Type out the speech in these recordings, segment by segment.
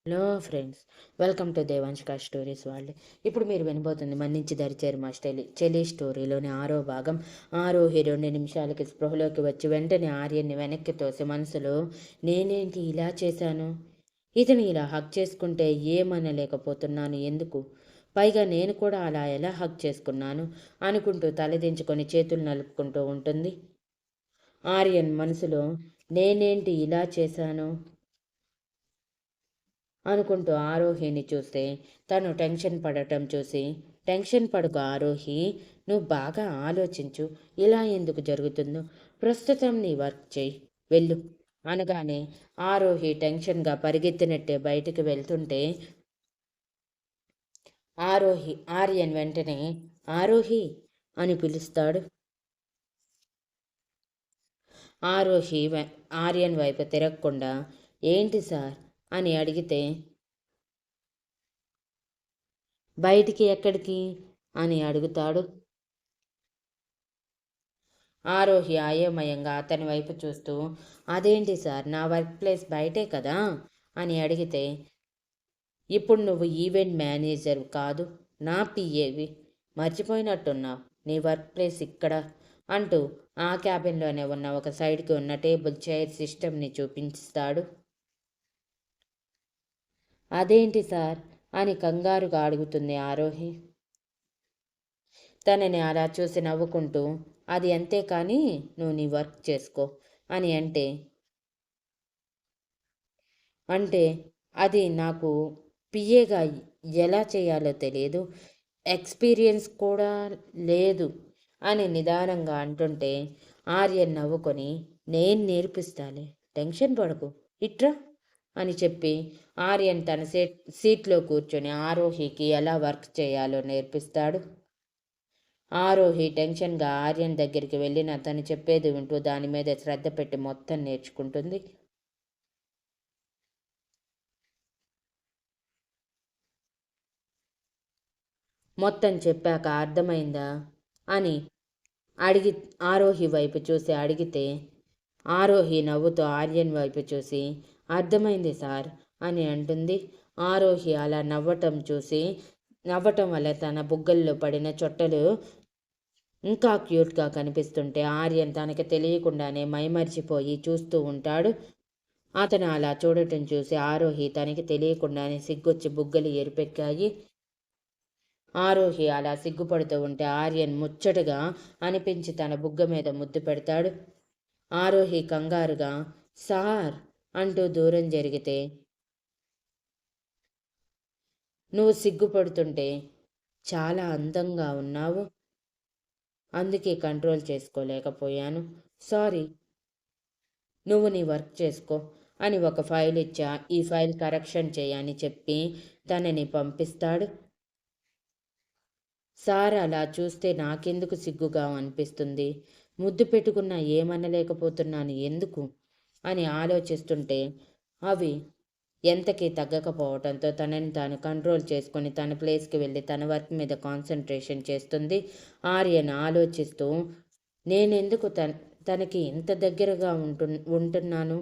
Hello friends, welcome to Devanshika stories world. ఇప్పుడు మీరు వినబోతుంది మన్నించి దరిచేరు మా చెలి స్టోరీలోని 6వ భాగం. ఆరోహి 2 నిమిషాలకి స్పృహలోకి వచ్చి వెంటనే ఆర్యన్ని వెనక్కి తోసి మనసులో, నేనేంటి ఇలా చేశాను, ఇతను ఇలా హక్ చేసుకుంటే ఏమనలేకపోతున్నాను ఎందుకు, పైగా నేను కూడా అలా ఎలా హక్ చేసుకున్నాను అనుకుంటూ తలదించుకొని చేతులు నలుపుకుంటూ ఉంటుంది. ఆర్యన్ మనసులో, నేనేంటి ఇలా చేశాను అనుకుంటూ ఆరోహిని చూస్తే తను టెన్షన్ పడటం చూసి, టెన్షన్ పడుకు ఆరోహి, నువ్వు బాగా ఆలోచించు, ఇలా ఎందుకు జరుగుతుందో, ప్రస్తుతం నీ వర్క్ చేయి, వెళ్ళు అనగానే ఆరోహి టెన్షన్గా పరిగెత్తినట్టే బయటికి వెళ్తుంటే ఆర్యన్ వెంటనే ఆరోహి అని పిలుస్తాడు. ఆరోహి ఆర్యన్ వైపు తిరగకుండా ఏంటి సార్ అని అడిగితే, బయటికి ఎక్కడికి అని అడుగుతాడు. ఆరోహి అయోమయంగా అతని వైపు చూస్తూ, అదేంటి సార్, నా వర్క్ ప్లేస్ బయటే కదా అని అడిగితే, ఇప్పుడు నువ్వు ఈవెంట్ మేనేజర్ కాదు, నా పిఏవి, మర్చిపోయినట్టున్నావు, నీ వర్క్ ప్లేస్ ఇక్కడ అంటూ ఆ క్యాబిన్లోనే ఉన్న ఒక సైడ్కి ఉన్న టేబుల్ చైర్ సిస్టమ్ని చూపిస్తాడు. అదేంటి సార్ అని కంగారుగా అడుగుతుంది ఆరోహి. తనని అలా చూసి నవ్వుకుంటూ, అది అంతే కానీ నువ్వు నీ వర్క్ చేసుకో అని అంటే అది నాకు పిఏగా ఎలా చేయాలో తెలియదు, ఎక్స్పీరియన్స్ కూడా లేదు అని నిదానంగా అంటుంటే ఆర్యన్ నవ్వుకొని, నేను నేర్పిస్తాలే, టెన్షన్ పడకు, ఇట్రా అని చెప్పి ఆర్యన్ తన సీట్లో కూర్చొని ఆరోహికి ఎలా వర్క్ చేయాలో నేర్పిస్తాడు. ఆరోహి టెన్షన్గా ఆర్యన్ దగ్గరికి వెళ్ళిన తను చెప్పేది వింటూ దాని మీద శ్రద్ధ పెట్టి మొత్తం నేర్చుకుంటుంది. మొత్తం చెప్పాక అర్థమైందా అని అడిగి ఆరోహి వైపు చూసి అడిగితే, ఆరోహి నవ్వుతూ ఆర్యన్ వైపు చూసి, అర్థమైంది సార్ అని అంటుంది. ఆరోహి అలా నవ్వటం వల్ల తన బుగ్గల్లో పడిన చొట్టలు ఇంకా క్యూట్గా కనిపిస్తుంటే ఆర్యన్ తనకి తెలియకుండానే మైమర్చిపోయి చూస్తూ ఉంటాడు. అతను అలా చూడటం చూసి ఆరోహి తనకి తెలియకుండానే సిగ్గొచ్చి బుగ్గలు ఎరుపెక్కాయి. ఆరోహి అలా సిగ్గుపడుతూ ఉంటే ఆర్యన్ ముచ్చటగా అనిపించి తన బుగ్గ మీద ముద్దు పెడతాడు. ఆరోహి కంగారుగా సార్ అంటూ దూరం జరిగితే, నువ్వు సిగ్గుపడుతుంటే చాలా అందంగా ఉన్నావు, అందుకే కంట్రోల్ చేసుకోలేకపోయాను, సారీ, నువ్వు నీ వర్క్ చేసుకో అని ఒక ఫైల్ ఇచ్చా, ఈ ఫైల్ కరెక్షన్ చేయని చెప్పి తనని పంపిస్తాడు. సార్ అలా చూస్తే నాకెందుకు సిగ్గుగా అనిపిస్తుంది, ముద్దు పెట్టుకున్నా ఏమనలేకపోతున్నాను ఎందుకు అని ఆలోచిస్తుంటే అవి ఎంతకీ తగ్గకపోవడంతో తనని తాను కంట్రోల్ చేసుకొని తన ప్లేస్కి వెళ్ళి తన వర్క్ మీద కాన్సన్ట్రేషన్ చేస్తుంది. ఆర్యన్ ఆలోచిస్తూ, నేనెందుకు తనకి ఇంత దగ్గరగా ఉంటున్నాను,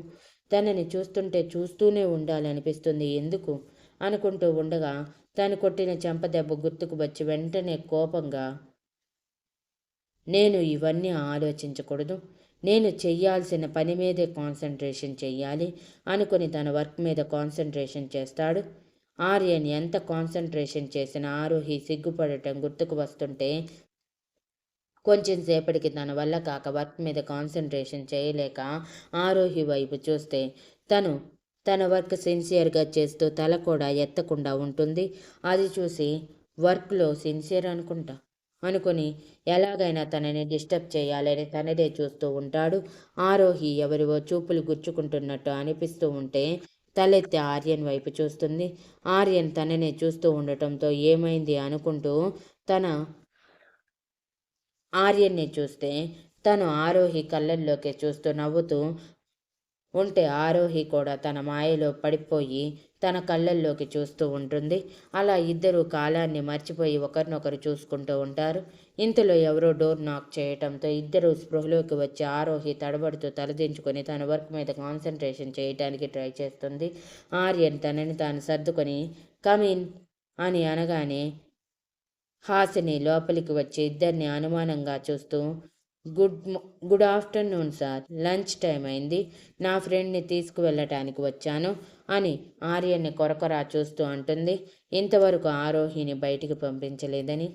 తనని చూస్తుంటే చూస్తూనే ఉండాలనిపిస్తుంది ఎందుకు అనుకుంటూ ఉండగా తను కొట్టిన చెంపదెబ్బ గుర్తుకు వచ్చి వెంటనే కోపంగా, నేను ఇవన్నీ ఆలోచించకూడదు, నేను చెయ్యాల్సిన పని మీదే కాన్సన్ట్రేషన్ చెయ్యాలి అనుకుని తన వర్క్ మీద కాన్సన్ట్రేషన్ చేస్తాడు. ఆర్యన్ ఎంత కాన్సన్ట్రేషన్ చేసినా ఆరోహి సిగ్గుపడటం గుర్తుకు వస్తుంటే కొంచెం సేపటికి తన వల్ల కాక వర్క్ మీద కాన్సన్ట్రేషన్ చేయలేక ఆరోహి వైపు చూస్తే తన వర్క్ సిన్సియర్గా చేస్తూ తల కూడా ఎత్తకుండా ఉంటుంది. అది చూసి వర్క్లో సిన్సియర్ అనుకుని ఎలాగైనా తనని డిస్టర్బ్ చేయాలని తనదే చూస్తూ ఉంటాడు. ఆరోహి ఎవరివో చూపులు గుచ్చుకుంటున్నట్టు అనిపిస్తూ ఉంటే తలెత్తి ఆర్యన్ వైపు చూస్తుంది. ఆర్యన్ తననే చూస్తూ ఉండటంతో ఏమైంది అనుకుంటూ తన ఆర్యన్ని చూస్తే తను ఆరోహి కళ్ళల్లోకి చూస్తూ నవ్వుతూ, ఉంటే ఆరోహి కూడా తన మాయలో పడిపోయి తన కళ్ళల్లోకి చూస్తూ ఉంటుంది. అలా ఇద్దరు కాలాన్ని మర్చిపోయి ఒకరినొకరు చూసుకుంటూ ఉంటారు. ఇంతలో ఎవరో డోర్ నాక్ చేయటంతో ఇద్దరు స్పృహలోకి వచ్చి ఆరోహి తడబడుతూ తలదించుకొని తన వర్క్ మీద కాన్సన్ట్రేషన్ చేయడానికి ట్రై చేస్తుంది. ఆర్యన్ తనని తాను సర్దుకొని కమిన్ అని అనగానే హాసిని లోపలికి వచ్చి ఇద్దరిని అనుమానంగా చూస్తూ good afternoon sir, lunch time అయింది, నా ఫ్రెండ్ని తీసుకువెళ్ళటానికి వచ్చాను అని ఆర్యన్ని కొరకొరా చూస్తూ అంటుంది. ఇంతవరకు ఆరోహిని బయటికి పంపించలేదని.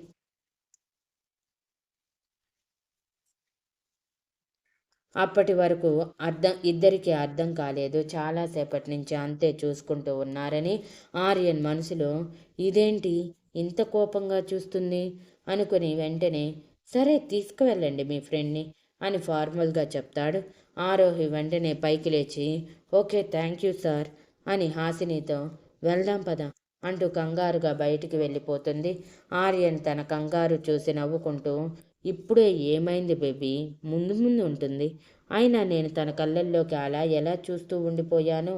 అప్పటి వరకు ఇద్దరికీ అర్థం కాలేదు. చాలాసేపటి నుంచి అంతే చూసుకుంటూ ఉన్నారని. ఆర్యన్ మనసులో ఇదేంటి ఇంత కోపంగా చూస్తుంది అనుకుని వెంటనే సరే తీసుకువెళ్ళండి మీ ఫ్రెండ్ని అని ఫార్మల్గా చెప్తాడు. ఆరోహి వెంటనే పైకి లేచి ఓకే థ్యాంక్ యూ సార్ అని హాసినితో వెళ్దాం పద అంటూ కంగారుగా బయటికి వెళ్ళిపోతుంది. ఆర్యన్ తన కంగారు చూసి నవ్వుకుంటూ ఇప్పుడే ఏమైంది బేబీ, ముందు ముందు ఉంటుంది, అయినా నేను తన కళ్ళల్లోకి అలా ఎలా చూస్తూ ఉండిపోయాను.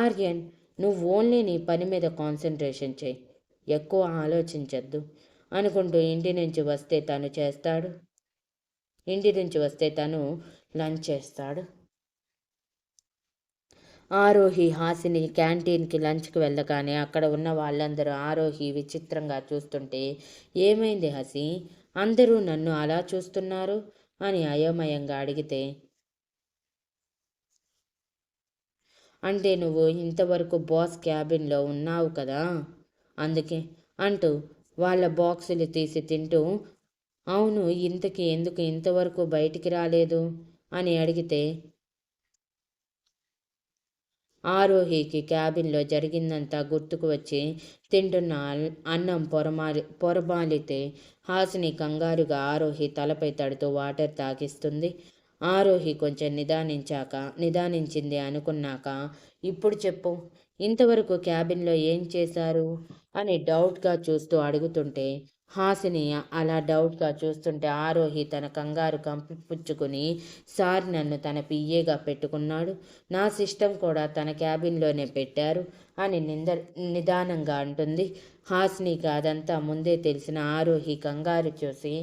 ఆర్యన్, నువ్వు ఓన్లీ నీ పని మీద కాన్సన్ట్రేషన్ చేయి, ఎక్కువ ఆలోచించద్దు అనుకుంటూ ఇంటి నుంచి వస్తే తను లంచ్ చేస్తాడు. ఆరోహి హాసిని క్యాంటీన్కి లంచ్కి వెళ్ళగానే అక్కడ ఉన్న వాళ్ళందరూ ఆరోహి విచిత్రంగా చూస్తుంటే ఏమైంది హసి, అందరూ నన్ను అలా చూస్తున్నారు అని అయోమయంగా అడిగితే అంటే నువ్వు ఇంతవరకు బాస్ క్యాబిన్లో ఉన్నావు కదా అందుకే అంటూ వాళ్ళ బాక్సులు తీసి తింటూ అవును ఇంతకీ ఎందుకు ఇంతవరకు బయటికి రాలేదు అని అడిగితే ఆరోహికి క్యాబిన్లో జరిగిందంతా గుర్తుకు వచ్చి తింటున్న అన్నం పొరబాలితే హాసిని కంగారుగా ఆరోహి తలపై తడుతూ వాటర్ తాగిస్తుంది. ఆరోహి కొంచెం నిదానించింది అనుకున్నాక ఇప్పుడు చెప్పు, ఇంతవరకు క్యాబిన్లో ఏం చేశారు అని డౌట్గా చూస్తూ అడుగుతుంటే హాసిని అలా డౌట్గా చూస్తుంటే ఆరోహి తన కంగారు కంపిపుచ్చుకుని సార్ నన్ను తన పిఏగా పెట్టుకున్నాడు, నా సిస్టమ్ కూడా తన క్యాబిన్లోనే పెట్టారు అని నిదానంగా అంటుంది. హాసినికి అదంతా ముందే తెలిసిన ఆరోహి కంగారు చూసి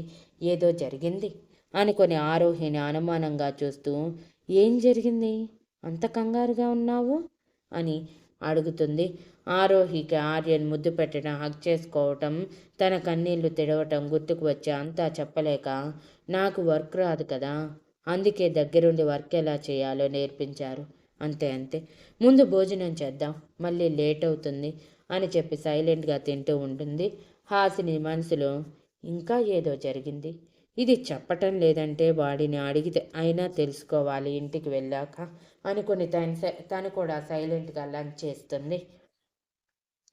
ఏదో జరిగింది అనుకొని ఆరోహిని అనుమానంగా చూస్తూ ఏం జరిగింది అంత కంగారుగా ఉన్నావు అని అడుగుతుంది. ఆరోహికి ఆర్యన్ ముద్దు పెట్టడం, హగ్ చేసుకోవటం, తన కన్నీళ్లు తెడవటం గుర్తుకు వచ్చి అంతా చెప్పలేక నాకు వర్క్ రాదు కదా, అందుకే దగ్గరుండి వర్క్ ఎలా చేయాలో నేర్పించారు, అంతే ముందు భోజనం చేద్దాం, మళ్ళీ లేట్ అవుతుంది అని చెప్పి సైలెంట్గా తింటూ ఉంటుంది. హాసిని మనసులో ఇంకా ఏదో జరిగింది, ఇది చెప్పటం లేదంటే వాడిని అడిగితే అయినా తెలుసుకోవాలి ఇంటికి వెళ్ళాక అనుకుని తను కూడా సైలెంట్గా లంచ్ చేస్తుంది.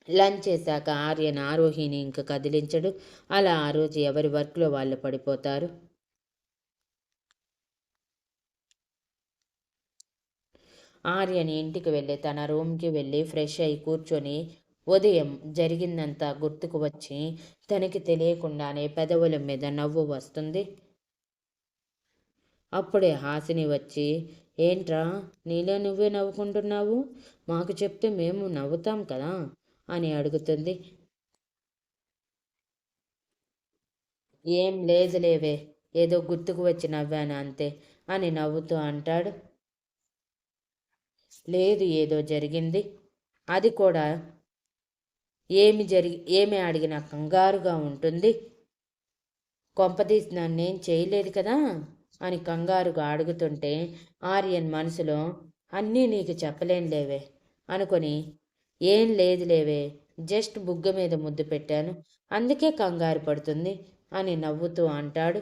లంచ్ చేశాక ఆర్యన్ ఆరోహిని ఇంకా కదిలించడు. అలా ఆ రోజు ఎవరి వర్క్లో వాళ్ళు పడిపోతారు. ఆర్యన్ ఇంటికి వెళ్ళి తన రూమ్కి వెళ్ళి ఫ్రెష్ అయి కూర్చొని ఉదయం జరిగిందంతా గుర్తుకు వచ్చి తనకి తెలియకుండానే పెదవుల మీద నవ్వు వస్తుంది. అప్పుడే హాసిని వచ్చి ఏంట్రా నీలో నువ్వే నవ్వుకుంటున్నావు, మాకు చెప్తే మేము నవ్వుతాం కదా అని అడుగుతుంది. ఏం లేదులేవే, ఏదో గుర్తుకు వచ్చి నవ్వాను అంతే అని నవ్వుతూ అంటాడు. లేదు ఏదో జరిగింది, అది కూడా ఏమి అడిగినా కంగారుగా ఉంటుంది, కొంపదీసి నన్నేం చేయలేదు కదా అని కంగారుగా అడుగుతుంటే ఆర్యన్ మనసులో అన్నీ నీకు చెప్పలేనులేవే అనుకొని ఏం లేదులేవే, జస్ట్ బుగ్గ మీద ముద్దు పెట్టాను, అందుకే కంగారు పడుతుంది అని నవ్వుతూ అంటాడు.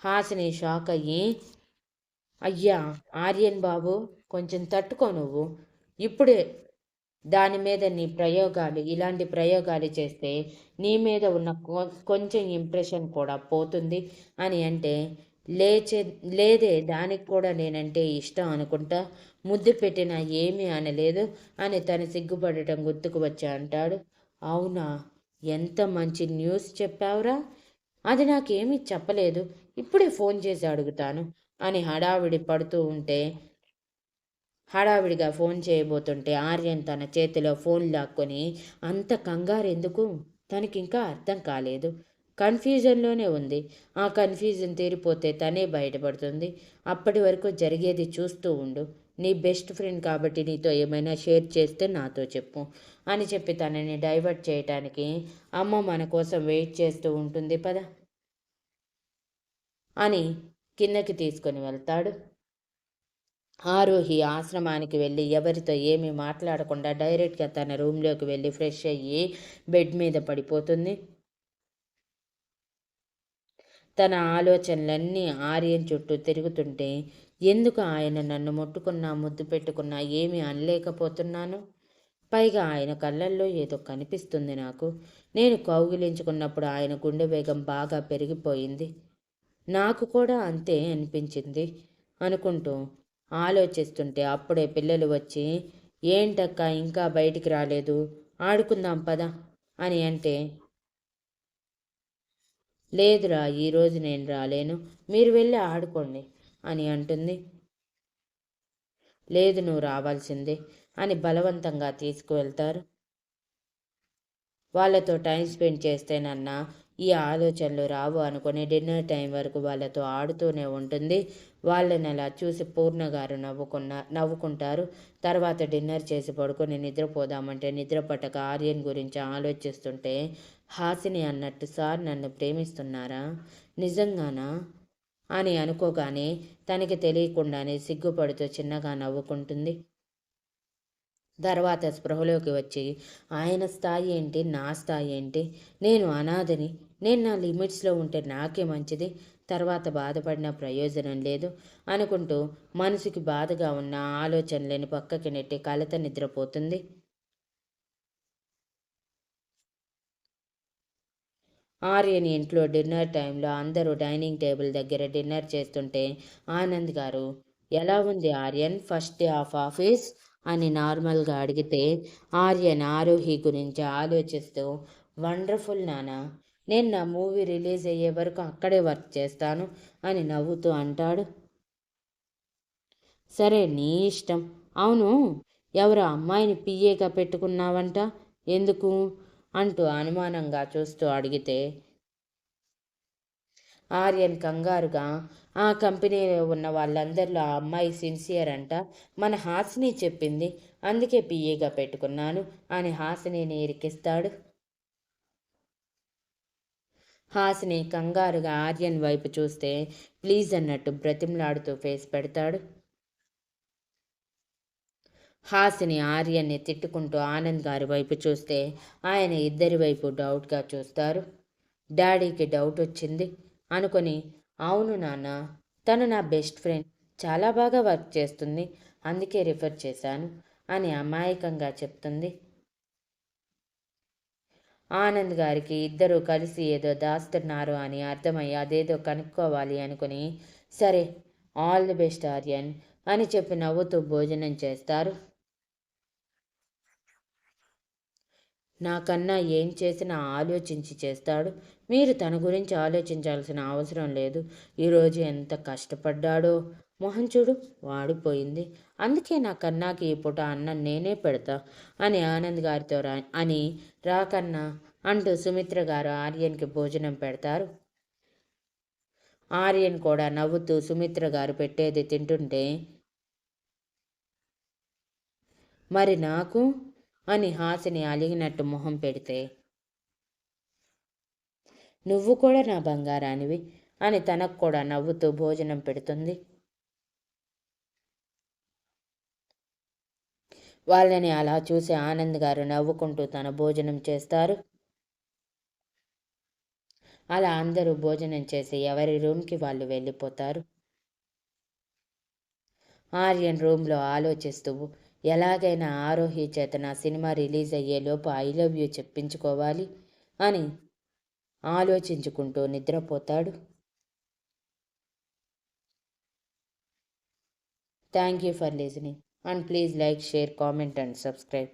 హాసిని షాక్ అయ్యి అయ్యా ఆర్యన్ బాబు కొంచెం తట్టుకో, నువ్వు ఇప్పుడే దాని మీద ఇలాంటి ప్రయోగాలు చేస్తే నీ మీద ఉన్న కొంచెం ఇంప్రెషన్ కూడా పోతుంది అని అంటే లేదే దానికి కూడా నేనంటే ఇష్టం అనుకుంటా, ముద్దు పెట్టినా ఏమీ అనలేదు అని తను సిగ్గుపడటం గుర్తుకు వచ్చి అంటాడు. అవునా, ఎంత మంచి న్యూస్ చెప్పావురా, అది నాకేమీ చెప్పలేదు, ఇప్పుడే ఫోన్ చేసి అడుగుతాను అని హడావిడి పడుతూ ఉంటే హడావిడిగా ఫోన్ చేయబోతుంటే ఆర్యన్ తన చేతిలో ఫోన్ లాక్కొని, అంత కంగారు ఎందుకు? తనకింకా అర్థం కాలేదు. కన్ఫ్యూజన్లోనే ఉంది. ఆ కన్ఫ్యూజన్ తీరిపోతే తనే బయటపడుతుంది. అప్పటి వరకు జరిగేది చూస్తూ ఉండు. నీ బెస్ట్ ఫ్రెండ్ కాబట్టి నీతో ఏమైనా షేర్ చేస్తే నాతో చెప్పు అని చెప్పి తనని డైవర్ట్ చేయటానికి, అమ్మ మన కోసం వెయిట్ చేస్తూ ఉంటుంది పద అని కిందకి తీసుకొని వెళ్తాడు. ఆరోహి ఆశ్రమానికి వెళ్ళి ఎవరితో ఏమీ మాట్లాడకుండా డైరెక్ట్గా తన రూమ్లోకి వెళ్ళి ఫ్రెష్ అయ్యి బెడ్ మీద పడిపోతుంది. తన ఆలోచనలన్నీ ఆర్యన్ చుట్టూ తిరుగుతుంటే, ఎందుకు ఆయన నన్ను ముట్టుకున్నా ముద్దు పెట్టుకున్నా ఏమీ అనలేకపోతున్నాను? పైగా ఆయన కళ్ళల్లో ఏదో కనిపిస్తుంది నాకు. నేను కౌగిలించుకున్నప్పుడు ఆయన గుండె వేగం బాగా పెరిగిపోయింది. నాకు కూడా అంతే అనిపించింది అనుకుంటూ ఆలోచిస్తుంటే అప్పుడే పిల్లలు వచ్చి, ఏంటక్క ఇంకా బయటికి రాలేదు, ఆడుకుందాం పద అని అంటే, లేదురా ఈరోజు నేను రాలేను, మీరు వెళ్ళి ఆడుకోండి అని అంటుంది. లేదు నువ్వు రావాల్సిందే అని బలవంతంగా తీసుకువెళ్తారు. వాళ్ళతో టైం స్పెండ్ చేస్తేనన్నా ఈ ఆలోచనలు రావు అనుకుని డిన్నర్ టైం వరకు వాళ్ళతో ఆడుతూనే ఉంటుంది. వాళ్ళని అలా చూసి పూర్ణ గారు నవ్వుకుంటారు. తర్వాత డిన్నర్ చేసి పడుకొని నిద్రపోదామంటే నిద్ర పట్టక ఆర్యన్ గురించి ఆలోచిస్తుంటే, హాసిని అన్నట్టు సార్ నన్ను ప్రేమిస్తున్నారా, నిజంగానా అని అనుకోగానే తనకి తెలియకుండానే సిగ్గుపడుతూ చిన్నగా నవ్వుకుంటుంది. తర్వాత స్పృహలోకి వచ్చి, ఆయన స్థాయి ఏంటి, నా స్థాయి ఏంటి, నేను అనాథని, నేను నా లిమిట్స్లో ఉంటే నాకే మంచిది, తర్వాత బాధపడిన ప్రయోజనం లేదు అనుకుంటూ మనసుకి బాధగా ఉన్న ఆలోచనలని పక్కకి నెట్టి కలత నిద్రపోతుంది. ఆర్యని ఇంట్లో డిన్నర్ టైంలో అందరూ డైనింగ్ టేబుల్ దగ్గర డిన్నర్ చేస్తుంటే ఆనంద్ గారు, ఎలా ఉంది Aryan first day of office అని నార్మల్గా అడిగితే, ఆర్యన్ ఆరోహి గురించి ఆలోచిస్తూ, వండర్ఫుల్ నానా, నేను నా మూవీ రిలీజ్ అయ్యే వరకు అక్కడే వర్క్ చేస్తాను అని నవ్వుతూ అంటాడు. సరే నీ ఇష్టం. అవును, ఎవరు అమ్మాయిని పిఏగా పెట్టుకున్నావంట, ఎందుకు అంటూ అనుమానంగా చూస్తూ అడిగితే, ఆర్యన్ కంగారుగా, ఆ కంపెనీలో ఉన్న వాళ్ళందరిలో ఆ అమ్మాయి సిన్సియర్ అంట, మన హాసిని చెప్పింది, అందుకే పిఏగా పెట్టుకున్నాను అని హాసినిని ఇరికిస్తాడు. హాసిని కంగారుగా ఆర్యన్ వైపు చూస్తే ప్లీజ్ అన్నట్టు బ్రతిమలాడుతూ ఫేస్ పెడతాడు. హాసిని ఆర్యన్ని తిట్టుకుంటూ ఆనంద్ గారి వైపు చూస్తే ఆయన ఇద్దరి వైపు డౌట్గా చూస్తారు. డాడీకి డౌట్ వచ్చింది అనుకొని, అవును నాన్న, తను నా బెస్ట్ ఫ్రెండ్, చాలా బాగా వర్క్ చేస్తుంది, అందుకే రిఫర్ చేశాను అని అమాయకంగా చెప్తుంది. ఆనంద్ గారికి ఇద్దరూ కలిసి ఏదో దాస్తున్నారు అని అర్థమయ్యి అదేదో కనుక్కోవాలి అనుకుని, సరే ఆల్ ది బెస్ట్ ఆర్యన్ అని చెప్పి నవ్వుతూ భోజనం చేస్తారు. నాకన్నా ఏం చేసినా ఆలోచించి చేస్తాడు. మీరు తన గురించి ఆలోచించాల్సిన అవసరం లేదు. ఈరోజు ఎంత కష్టపడ్డాడో, మొహం చూడు వాడిపోయింది. అందుకే నా కన్నాకి ఈ పూట అన్నం నేనే పెడతా అని ఆనంద్ గారితో అని రాకన్నా అంటూ సుమిత్ర గారు ఆర్యన్కి భోజనం పెడతారు. ఆర్యన్ కూడా నవ్వుతూ సుమిత్ర గారు పెట్టేది తింటుంటే, మరి నాకు అని హాసిని అలిగినట్టు మొహం పెడితే, నువ్వు కూడా నా బంగారానివి అని తనకు కూడా నవ్వుతూ భోజనం పెడుతుంది. వాళ్ళని అలా చూసి ఆనంద్ గారు నవ్వుకుంటూ తన భోజనం చేస్తారు. అలా అందరూ భోజనం చేసి ఎవరి రూమ్కి వాళ్ళు వెళ్ళిపోతారు. ఆర్యన్ రూమ్లో ఆలోచిస్తూ, ఎలాగైనా ఆరోహి చేత నా సినిమా రిలీజ్ అయ్యేలోపు ఐ లవ్ యూ చెప్పించుకోవాలి అని ఆలోచించుకుంటూ నిద్రపోతాడు. Thank you for listening and please like, share, comment and subscribe.